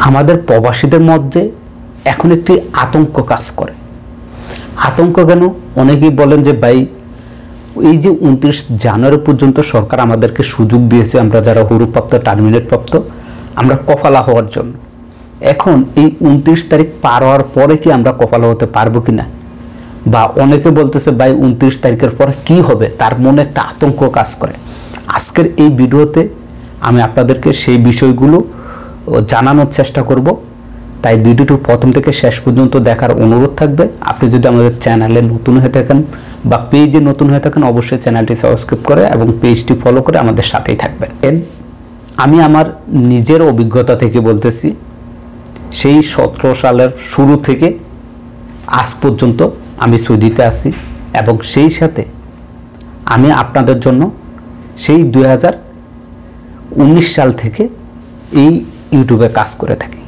আমাদের প্রবাসীদের মধ্যে এখন একটি আতঙ্ক কাজ করে। আতঙ্ক কেন? অনেকেই বলেন যে ভাই এই যে 29 জানুয়ারি পর্যন্ত সরকার আমাদেরকে সুযোগ দিয়েছে, আমরা যারা হুরুপ্রাপ্ত টার্মিনেট প্রাপ্ত, আমরা কফালা হওয়ার জন্য। এখন এই 29 তারিখ পার হওয়ার পরে কি আমরা কফালা হতে পারবো কিনা, বা অনেকে বলতেছে ভাই 29 তারিখের পরে কি হবে, তার মনে একটা আতঙ্ক কাজ করে। আজকের এই ভিডিওতে আমি আপনাদেরকে সেই বিষয়গুলো জানানোর চেষ্টা করব, তাই ভিডিওটি প্রথম থেকে শেষ পর্যন্ত দেখার অনুরোধ থাকবে। আপনি যদি আমাদের চ্যানেলে নতুন হয়ে থাকেন বা পেজে নতুন হয়ে থাকেন, অবশ্যই চ্যানেলটি সাবস্ক্রাইব করে এবং পেজটি ফলো করে আমাদের সাথেই থাকবেন। আমি আমার নিজের অভিজ্ঞতা থেকে বলতেছি, সেই 17 সালের শুরু থেকে আজ পর্যন্ত আমি সৌদিতে আছি এবং সেই সাথে আমি আপনাদের জন্য সেই 2019 সাল থেকে এই ইউটিউবে কাজ করে থাকি।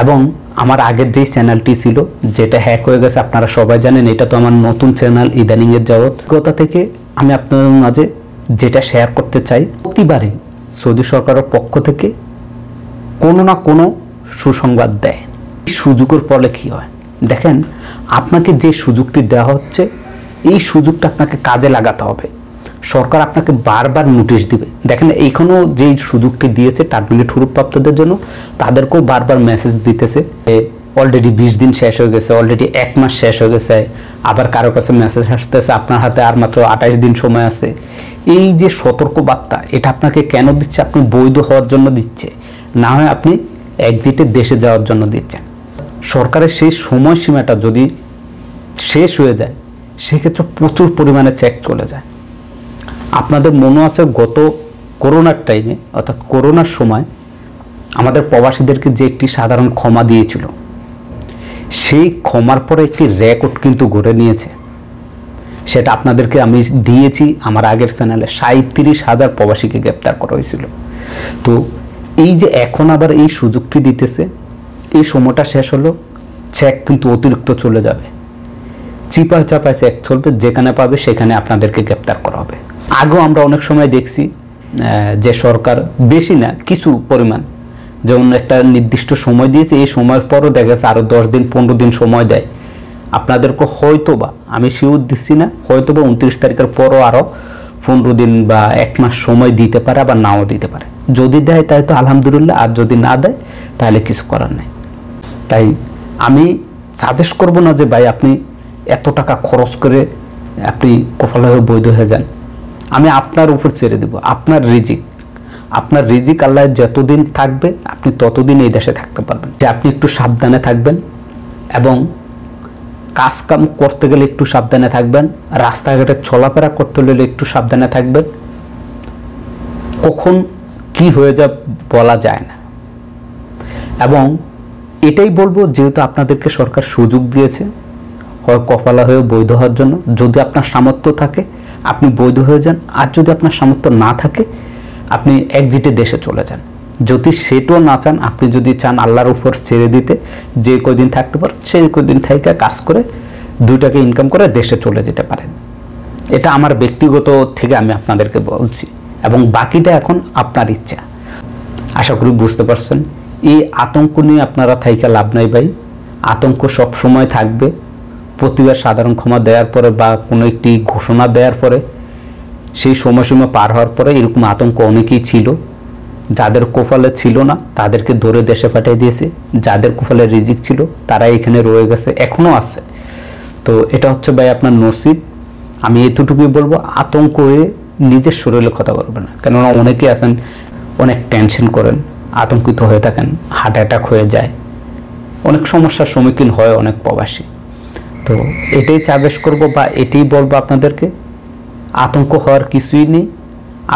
এবং আমার আগের যেই চ্যানেলটি ছিল, যেটা হ্যাক হয়ে গেছে আপনারা সবাই জানেন, এটা তো আমার নতুন চ্যানেল ইদানিংয়ের যাবত। অভিজ্ঞতা থেকে আমি আপনাদের মাঝে যেটা শেয়ার করতে চাই, প্রতিবারই সৌদি সরকারের পক্ষ থেকে কোনো না কোনো সুসংবাদ দেয়। সুযোগের ফলে কী হয় দেখেন, আপনাকে যে সুযোগটি দেওয়া হচ্ছে এই সুযোগটা আপনাকে কাজে লাগাতে হবে। সরকার আপনাকে বারবার নোটিশ দিবে। দেখেন এইখানেও যেই সুযোগটি দিয়েছে টার্মিনেট হুরুপ্রাপ্তদের জন্য, তাদেরকেও বারবার মেসেজ দিতেছে অলরেডি 20 দিন শেষ হয়ে গেছে, অলরেডি 1 মাস শেষ হয়ে গেছে। আবার কারো কাছে মেসেজ আসতেছে আপনার হাতে আর মাত্র 28 দিন সময় আছে। এই যে সতর্ক বার্তা, এটা আপনাকে কেন দিচ্ছে? আপনি বৈধ হওয়ার জন্য দিচ্ছে, না হয় আপনি এক্সিটের দেশে যাওয়ার জন্য দিচ্ছেন। সরকারের সেই সময়সীমাটা যদি শেষ হয়ে যায়, সেক্ষেত্রে প্রচুর পরিমাণে চেক চলে যায়। আপনাদের মনে আছে গত করোনার টাইমে, অর্থাৎ করোনার সময় আমাদের প্রবাসীদেরকে যে একটি সাধারণ ক্ষমা দিয়েছিল, সেই ক্ষমার পরে একটি রেকর্ড কিন্তু গড়ে নিয়েছে। সেটা আপনাদেরকে আমি দিয়েছি আমার আগের চ্যানেলে। 37,000 প্রবাসীকে গ্রেপ্তার করা হয়েছিল। তো এই যে এখন আবার এই সুযোগটি দিতেছে, এই সময়টা শেষ হলো, চেক কিন্তু অতিরিক্ত চলে যাবে, চিপায় চাপায় চেক চলবে, যেখানে পাবে সেখানে আপনাদেরকে গ্রেপ্তার করা হবে। আগেও আমরা অনেক সময় দেখছি যে সরকার বেশি না কিছু পরিমাণ, যেমন একটা নির্দিষ্ট সময় দিয়েছে, এই সময়ের পরও দেখা গেছে আরও 10 দিন 15 দিন সময় দেয় আপনাদেরকে। হয়তোবা আমি শিওর দিচ্ছি না, হয়তোবা 29 তারিখের পরও আরও 15 দিন বা 1 মাস সময় দিতে পারে, আবার নাও দিতে পারে। যদি দেয় তাই তো আলহামদুলিল্লাহ, আর যদি না দেয় তাহলে কিছু করার নেই। তাই আমি সাজেস্ট করব না যে ভাই আপনি এত টাকা খরচ করে আপনি কফালা হয়ে বৈধ হয়ে যান। আমি আপনার উপর ছেড়ে দেব, আপনার রিজিক আল্লাহ যতদিন থাকবে আপনি ততদিন এই দেশে থাকতে পারবেন। যে আপনি একটু সাবধানে থাকবেন এবং কাজ কাম করতে গেলে একটু সাবধানে থাকবেন, রাস্তাঘাটে চলাফেরা করতে হলে একটু সাবধানে থাকবেন। কখন কি হয়ে যায় বলা যায় না। এবং এটাই বলবো, যেহেতু আপনাদেরকে সরকার সুযোগ দিয়েছে হয় কফালা হয়ে বৈধ হওয়ার জন্য, যদি আপনার সামর্থ্য থাকে আপনি বৈধ হয়ে যান, আর যদি আপনার সামর্থ্য না থাকে আপনি এক্সিটে দেশে চলে যান। যদি সেটাও না চান, আপনি যদি চান আল্লাহর উপর ছেড়ে দিতে, যে কয়দিন থাকতে পারেন সেই কয়দিন থেকে কাজ করে 2 টাকা ইনকাম করে দেশে চলে যেতে পারেন। এটা আমার ব্যক্তিগত থেকে আমি আপনাদেরকে বলছি, এবং বাকিটা এখন আপনার ইচ্ছা। আশা করি বুঝতে পারছেন। এই আতঙ্ক নিয়ে আপনারা থাইকা লাভ নাই ভাই, আতঙ্ক সব সময় থাকবে। প্রতিবার সাধারণ ক্ষমা দেওয়ার পরে বা কোনো একটি ঘোষণা দেওয়ার পরে, সেই সময়সীমা পার হওয়ার পরে এরকম আতঙ্ক অনেকেই ছিল। যাদের কপালে ছিল না তাদেরকে ধরে দেশে পাঠিয়ে দিয়েছে, যাদের কপালে রিজিক ছিল তারা এখানে রয়ে গেছে, এখনও আছে। তো এটা হচ্ছে ভাই আপনার নসিব। আমি এতটুকুই বলবো, আতঙ্ক হয়ে নিজের শরীরে কথা বলবেন না। কেননা অনেকে আছেন অনেক টেনশন করেন, আতঙ্কিত হয়ে থাকেন, হার্ট অ্যাটাক হয়ে যায়, অনেক সমস্যার সম্মুখীন হয় অনেক প্রবাসী। তো এটাই সাজেস্ট করব বা এটাই বলবো আপনাদেরকে, আতঙ্ক হওয়ার কিছুই নেই।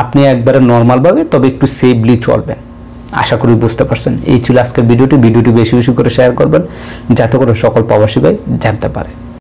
আপনি একবারে নর্মালভাবে তবে একটু সেফলি চলবেন। আশা করি বুঝতে পারছেন। এই ছিল আজকের ভিডিওটি বেশি বেশি করে শেয়ার করবেন, যাতে করে সকল প্রবাসী ভাই জানতে পারে।